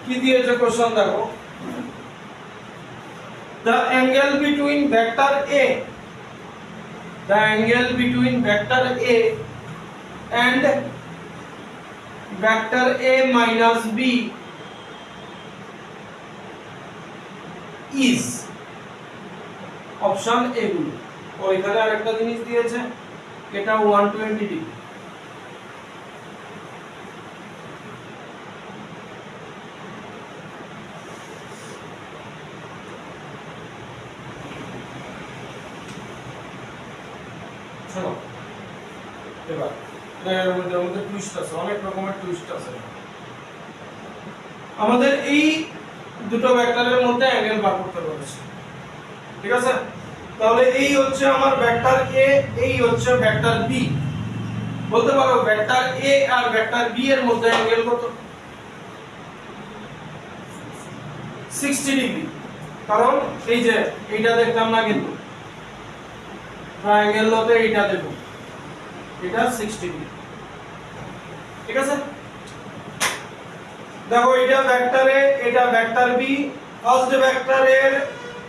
কি দিয়েছে কোশ্চেন দেখো, the angle between vector a and vector a minus b is option A গুলো। ও এখানে আরেকটা জিনিস দিয়েছে, এটা 120 ডিগ্রি। শোনো এবার এর মধ্যে টুইস্ট আছে, অনেক রকমের টুইস্ট আছে। আমাদের এই দুটো ভেক্টরের মধ্যে অ্যাঙ্গেল বার করতে বলেছে, ঠিক আছে? তাহলে এই হচ্ছে আমার ভেক্টর a, এই হচ্ছে ভেক্টর b। বলতে পারো ভেক্টর a আর ভেক্টর b এর মধ্যে অ্যাঙ্গেল কত? 60 ডিগ্রি। কারণ এই যে এইটা দেখতাম না, কিন্তু ট্রায়াঙ্গেল হতে এইটা দেব, এটা 60 ডিগ্রি, ঠিক আছে? দেখো এটা ভেক্টর a, এটা ভেক্টর b। ফার্স্ট ভেক্টরের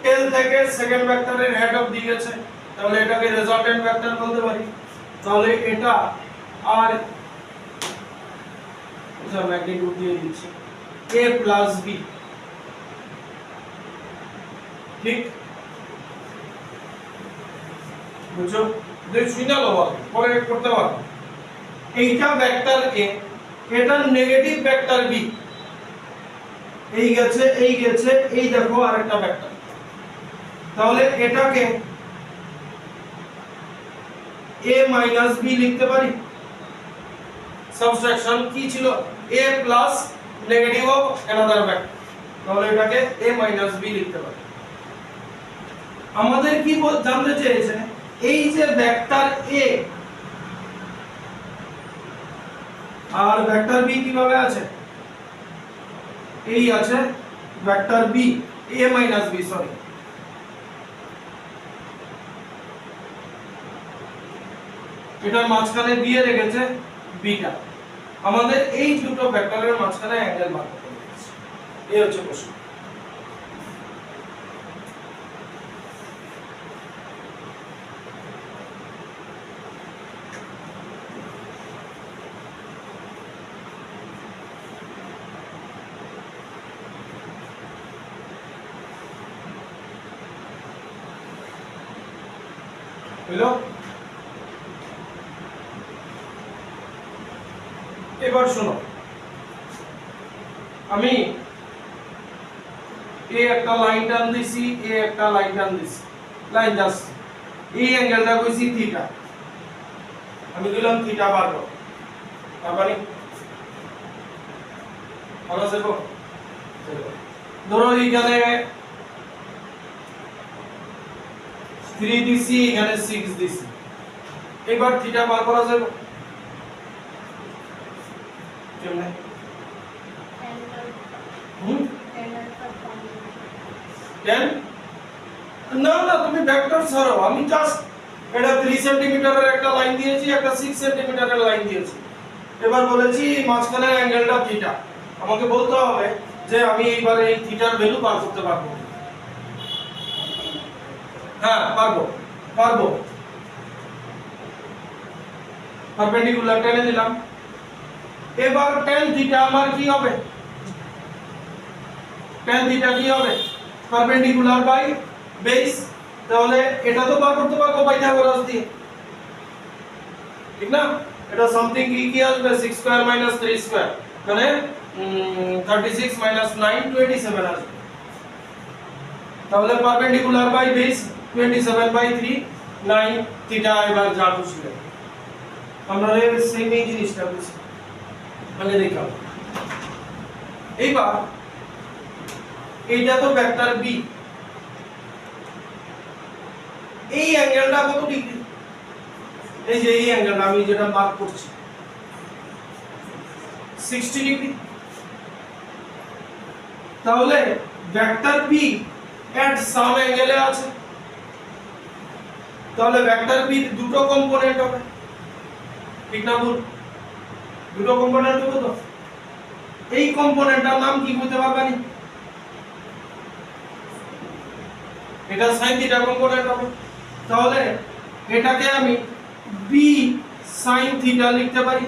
টেল থেকে সেকেন্ড ভেক্টরের হেড অবধি গেছে, তাহলে এটাকে রেজাল্টেন্ট ভেক্টর বলতে পারি। তাহলে এটা আর যা ম্যাগনিটিউড দিয়ে দিচ্ছি a প্লাস b, ঠিক? বুঝছো? দেখ শুনে লো, পরে করতে পারো। এইটা ভেক্টর a, এটা নেগেটিভ ভেক্টর b, এই গেছে এই গেছে, এই দেখো আরেকটা ভেক্টর। তাহলে এটাকে a মাইনাস b লিখতে পারি। সাবট্রাকশন কি ছিল? a plus negative of another vector, তাহলে এটাকে a মাইনাস b লিখতে পারি। আমাদের কি জানতে চেয়েছে, এই যে ভেক্টর a আর ভেক্টর b কিভাবে আছে? এই আছে vector b, a minus b, sorry, এটার মাঝখানে দিয়ে রেখেছে বিটা। আমাদের এই দুটো ভেক্টরের মাঝখানে অ্যাঙ্গেল বার করতে বলেছে। এই হচ্ছে প্রশ্ন। হলো? এবার শোনো, আমি এই একটা লাইন টান দিছি, এই একটা লাইন টান দিছি, লাইন যাচ্ছে, এই অ্যাঙ্গেলটা কইছি থিটা, আমি দিলাম থিটা বার করো। তারপরে ভালো আছে গো? ধরো এইখানে 3 দিছি, এখানে 6 দিছি, এবার থিটা বার করা যাবে কেমনে? না না, তুমি ভেক্টর ছাড়ো, আমি জাস্ট এটা 3 সেন্টিমিটারের একটা লাইন দিয়েছি, একটা 6 সেন্টিমিটারের লাইন দিয়েছি। এবার বলেছি মাঝখানে অ্যাঙ্গেলটা থিটা। আমাকে বলতে হবে যে আমি এইবার এই থিটার ভ্যালু বার করতে পারবো। হ্যাঁ পারবো, পারবো। পারপেন্ডিকুলার টেনে দিলাম। এবার tan থিটা আমার কি হবে? tan থিটা কি হবে? Perpendicular by base. তাহলে এটা তো বার করতে পারবো পাইথাগোরাস দিয়ে, ঠিক না? এটা সামথিং কি আসবে? 6 স্কয়ার মাইনাস 3 স্কয়ার, মানে 36 মাইনাস 9 27 আসবে। তাহলে perpendicular by base 27 by 3 9 theta. এবার যা খুশি আমরা সেম এই জিনিসটা বুঝি, মানে দেখলাম। এইবার এইটা তো ভেক্টর b, এই অ্যাঙ্গেলটা কত ডিগ্রি? এই যে এই অ্যাঙ্গেলটা আমি যেটা মার্ক করছি 60 ডিগ্রি। তাহলে ভেক্টর b এট সাম অ্যাঙ্গেলে আছে, তাহলে ভেক্টর b দুটো কম্পোনেন্ট হবে, ঠিক না ভুল? দুটো কম্পোনেন্ট হবে তো। এই কম্পোনেন্টটার নাম কি বলতে পারবেন? এটা sin থিটা কম্পোনেন্ট হবে। তাহলে এটাকে আমি b sin থিটা লিখতে পারি।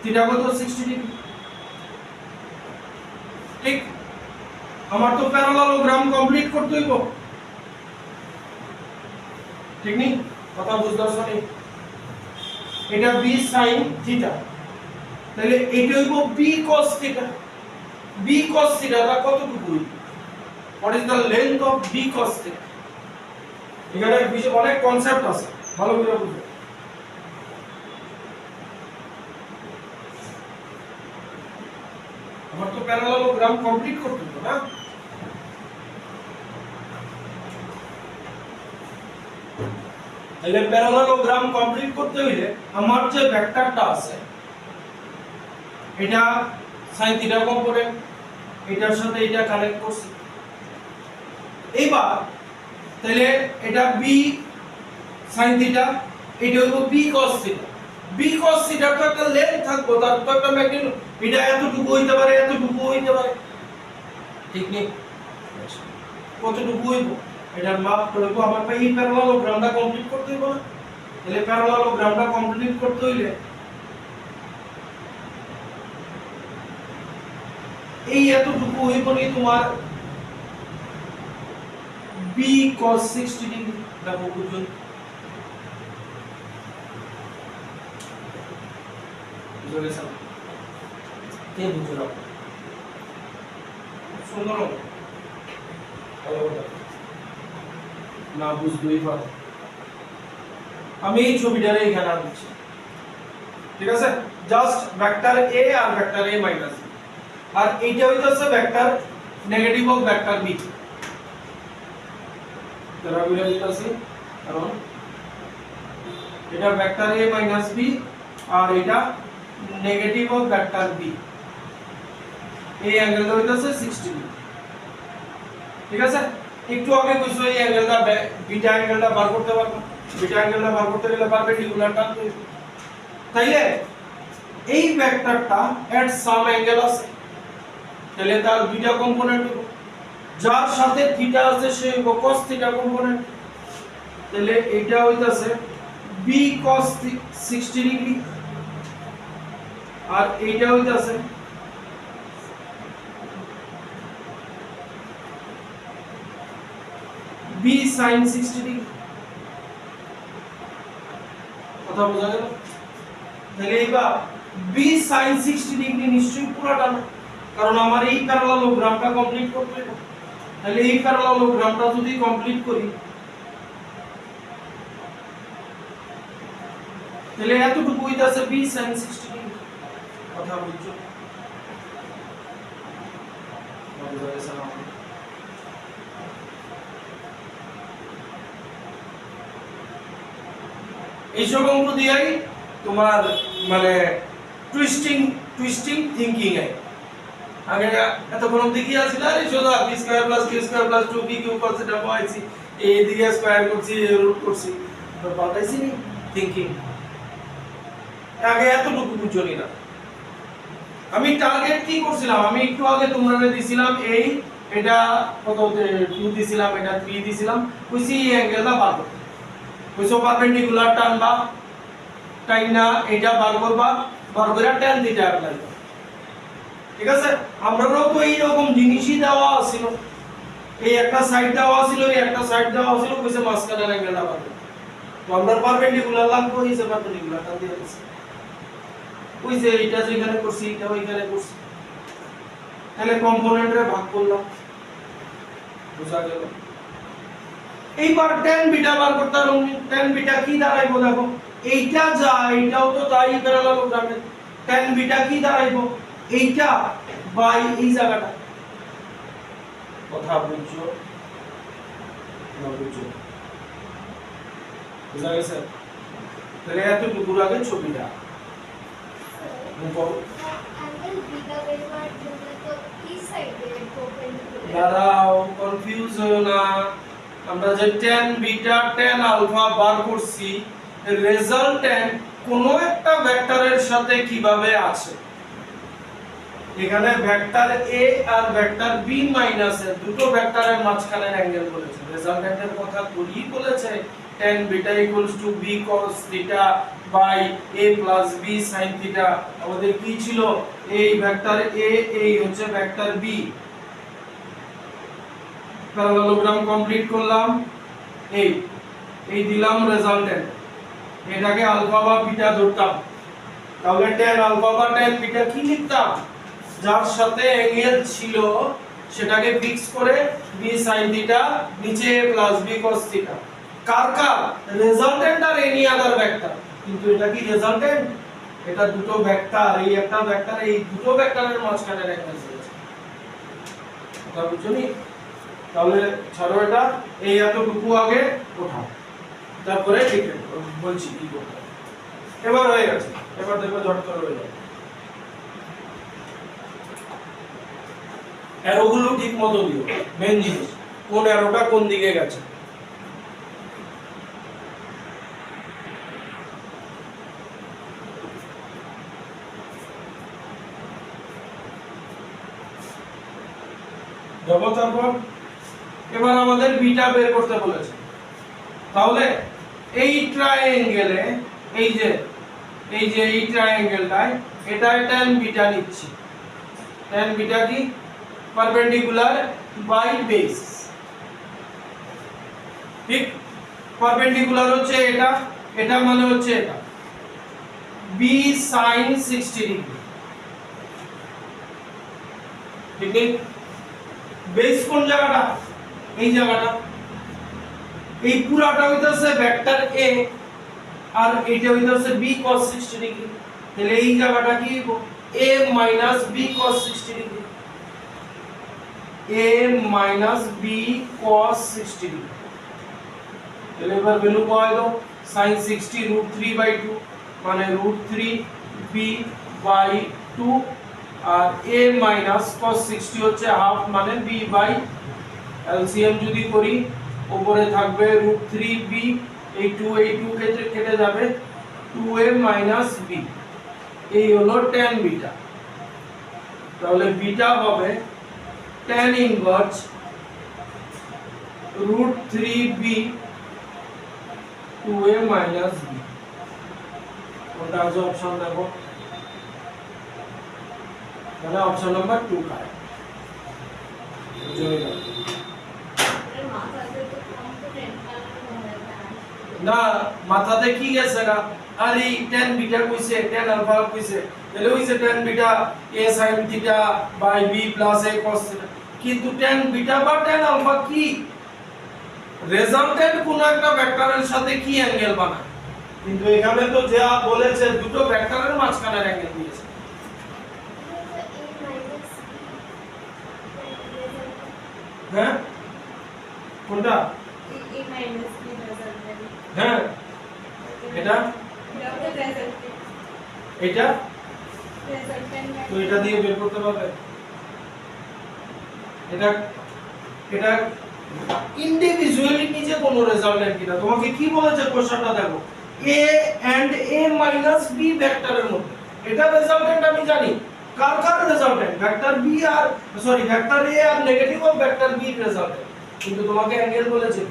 থিটা কত 60 ডিগ্রি। ঠিক, আমার তো প্যারালালোগ্রাম কমপ্লিট করতে হইব, ঠিক নি? কথা বুঝতে পারছনি? এটা b sin থিটা, তাহলে এটা হইব b cos theta. b cos থিটাটা কতটুকু? what is the length of b cos theta? এখানে বিষয় অনেক কনসেপ্ট আছে, ভালো করে বুঝো। আমার তো প্যারালালোগ্রাম কমপ্লিট করতে হবে না? তাহলে প্যারালালোগ্রাম কমপ্লিট করতে হইলে আমার যে ভেক্টরটা আছে এটা sin থিটা কম্পোনেন্ট, এটার সাথে এটা কানেক্ট করছি। এবার তাহলে এটা b sin থিটা, এটা হলো b cos theta. b cos theta তো একটা লেন্থ থাকবে, তার তো একটা ম্যাগনিটিউড, এটা এতটুকু হইতে পারে, এতটুকু হইতে পারে, ঠিক নেই? কতটুকু হইব এটার মাপ করব। আমার ভাই এই প্যারালালোগ্রামটা কমপ্লিট করতে হইব না? তাহলে প্যারালালোগ্রামটা কমপ্লিট করতে হইলে এই এতটুকু হইব নি তোমার b cos 60 ডিগ্রি। দেখো বুঝুন, বুঝে গেছেন? কে বুঝলো? সুন্দর ভালো কথা না বুঝতেই পারো। আমি এই ছবিটারে এখানে আনছি, ঠিক আছে? জাস্ট ভেক্টর a আর ভেক্টর a মাইনাস b, আর এইটা হইতাছে vector negative of vector b। যারা বুঝে দিতাছি, কারণ এটা ভেক্টর a মাইনাস b আর এটা নেগেটিভ অফ ভেক্টর b। এই অ্যাঙ্গেলটা হইতাছে 60 ডিগ্রি, ঠিক আছে? একটু আগে কইছো এই অ্যাঙ্গেলটা বিটা অ্যাঙ্গেলটা বার করতে পারবো। বিটা অ্যাঙ্গেলটা বার করতে গেলে পারপেন্ডিকুলার টান তো, তাইলে এই ভেক্টরটা এট সাম অ্যাঙ্গেল আছে, তাহলে তার দুইটা কম্পোনেন্ট হবে। যার সাথে থিটা আছে সে cos থিটা কম্পোনেন্ট, তাহলে এটা হইতাছে b cos 60 ডিগ্রি, আর এইটা হইতাছে b sin 60 ডিগ্রি। কথা বোঝা গেল? তাহলে এইবার b sin 60 ডিগ্রি নিশ্চয়ই পুরোটা না, কারণ আমার এই প্যারালালোগ্রামটা কমপ্লিট করতে হবে। তাহলে এই প্যারালালোগ্রামটা যদি কমপ্লিট করি তাহলে এতটুকু হইতাছে b sin 60 ডিগ্রি। কথা বুঝছো? বুঝা গেছে না? এইসব অঙ্ক দিয়েই তোমার মানে টুইস্টিং থিংকিং এ আগে এতক্ষণ দেখি আসলে আরে সোজা b square plus q square plus 2b cube cos theta পাইছি, এই দিকে স্কয়ার করছি, রুট করছি, তো পাল্টাইছি নি থিংকিং। আগে এতটুকু বুঝছনি না। আমি টার্গেট কি করছিলাম? আমি একটু আগে তোমরা দিছিলাম এই, এটা কত 2 দিছিলাম, এটা 3 দিছিলাম, কইছি এই অ্যাঙ্গেলটা বার করতে। কইছো পারপেন্ডিকুলার টানবা, তাই না? এটা বার করবা, বার করে tan থিটা অ্যাপ্লাই করবা, ঠিক আছে? আমরাও তো এই রকম জিনিসই দেওয়া ছিল, এই একটা সাইড দেওয়া ছিল, এই একটা সাইড দেওয়া ছিল, কইছে মাঝখানে অ্যাঙ্গেলটা বার করতে। তো আমরা পারপেন্ডিকুলার লাগবো, এই যে পারপেন্ডিকুলার টান দিয়ে দিছি, ওই যে এটা যেখানে করছি এটা ওইখানে করছি, তাহলে কম্পোনেন্টে ভাগ করলাম, বুঝা গেল? এইবার tan বিটা বার করতে হবে। tan বিটা কি দাঁড়াইবো? দেখো এইটা যা, এইটাও তো তাই প্যারালালোগ্রামে। tan বিটা কি দাঁড়াইবো? এইটা বাই এই জায়গাটা। কথা বুঝছো না? বুঝছো? বুঝা গেছে? তাহলে এতটুকুর আগে ছবিটা দাঁড়াও, কনফিউজ হও না। আমরা যে tan বিটা tan আলফা বার করছি, রেজাল্টেন্ট কোন একটা ভেক্টরের সাথে কিভাবে আছে এখানে ভেক্টর a আর ভেক্টর b মাইনাসের দুটো ভেক্টরের মাঝখানের অ্যাঙ্গেল বলেছে। রেজাল্টেন্টের কথা তোরই বলেছে tan β = b cos θ by a + b sin θ। আমাদের কি ছিল? এই ভেক্টর a, এই হচ্ছে ভেক্টর b। প্যারালেলোগ্রাম কমপ্লিট করলাম, এই দিলাম রেজাল্টেন্ট। এটাকে আলফা বা বিটা ধরতাম, তাহলে tan আলফা বা tan বিটা কি লিখতাম? যার সাথে অ্যাঙ্গেল ছিল সেটাকে ফিক্স করে b sin θ, নিচে a + b cos θ। Car resultant R any other vector. কিন্তু এটা কি রেজাল্টেন্ট? এটা দুটো ভেক্টর, এই একটা ভেক্টর, এই দুটো ভেক্টরের মাঝখানের অ্যাঙ্গেল রয়েছে। কথা বুঝছনি? তাহলে ছাড়ো এটা, এই এতটুকু আগে ওঠাও, তারপরে ঠিক বলছি কি করতে। এবার হয়ে গেছে, এবার দেখো ঝট করে হয়ে যাবে। অ্যারোগুলো ঠিক মতো দিও, মেন জিনিস কোন অ্যারোটা কোন দিকে গেছে। তারপর এবার আমাদের বিটা বের করতে বলেছে। তাহলে এই ট্রায়াঙ্গেলে এই যে এই ট্রায়াঙ্গেলটায় এটা tan বিটা নিচ্ছি। tan বিটা কি? Perpendicular by base. ঠিক, পারপেন্ডিকুলার হচ্ছে এটা, এটা মানে হচ্ছে এটা b sin 60 ডিগ্রি। ঠিক নেই? বেস কোন জায়গাটা? এই জায়গাটা। এই পুরাটা হইতাছে ভেক্টর a আর এটা হইতাছে b cos 60 ডিগ্রি। তাহলে এই জায়গাটা কি হইব? a - b cos 60 degree. a - b cos 60 degree. তাহলে এবার ভ্যালু পাওয়া গেল sin 60 √3/2 মানে √3b/2 আর a - cos 60 হচ্ছে হাফ মানে b/ এলসিএম যদি করি উপরে থাকবে √3b, এই 2 কেটে যাবে 2a - b। এই হলো tan বিটা। তাহলে বিটা হবে tan inverse √3b 2a - b। কোনটা আছে অপশন দেখো, তাহলে অপশন নাম্বার 2 কারেক্ট। না মাথাতে কি গেছে না? আর এই tan বিটা কইছে, tan আলফা কইছে, তাহলে হইছে tan beta a sin θ by b plus a cos θ। কিন্তু tan বিটা বা tan আলফা কি? রেজাল্টেন্ট কোন একটা ভেক্টরের সাথে কি অ্যাঙ্গেল বানায়। কিন্তু এখানে তো যা বলেছে দুটো ভেক্টরের মাঝখানের অ্যাঙ্গেল দিয়েছে। হ্যাঁ কোনটা? হ্যাঁ এটা এটা তো এটা দিয়ে বের করতে পারবে। এটা ইন্ডিভিজুয়ালি নিজে কোন রেজাল্টেন্ট কিনা। তোমাকে কি বলেছে কোশ্চেনটা দেখো, a and a - b ভেক্টরের মধ্যে। এটা রেজাল্টেন্ট আমি জানি। কার রেজাল্টেন্ট? ভেক্টর b আর ভেক্টর a আর নেগেটিভ অফ ভেক্টর b এর রেজাল্টেন্ট। কিন্তু তোমাকে অ্যাঙ্গেল বলেছে,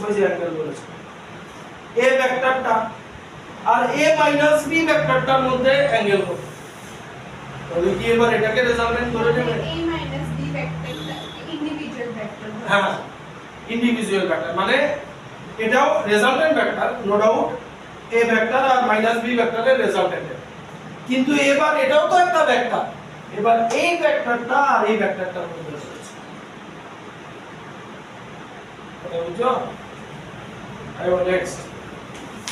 ওই যে অ্যাঙ্গেল বলেছে a ভেক্টরটা আর a - b ভেক্টরটার মধ্যে অ্যাঙ্গেল হবে। তাহলে কি এবার এটাকে রেজাল্টেন্ট ধরে নেবে? a - b ভেক্টরটা ইন্ডিভিজুয়াল ভেক্টর। হ্যাঁ ইন্ডিভিজুয়াল ভেক্টর মানে এটাও resultant vector, no doubt a vector আর - b ভেক্টরের রেজাল্টেন্ট। কিন্তু এবার এটাও তো একটা ভেক্টর। এবার এই ভেক্টরটা আর এই ভেক্টরটার মধ্যে রয়েছে। এটা বুঝছো? I next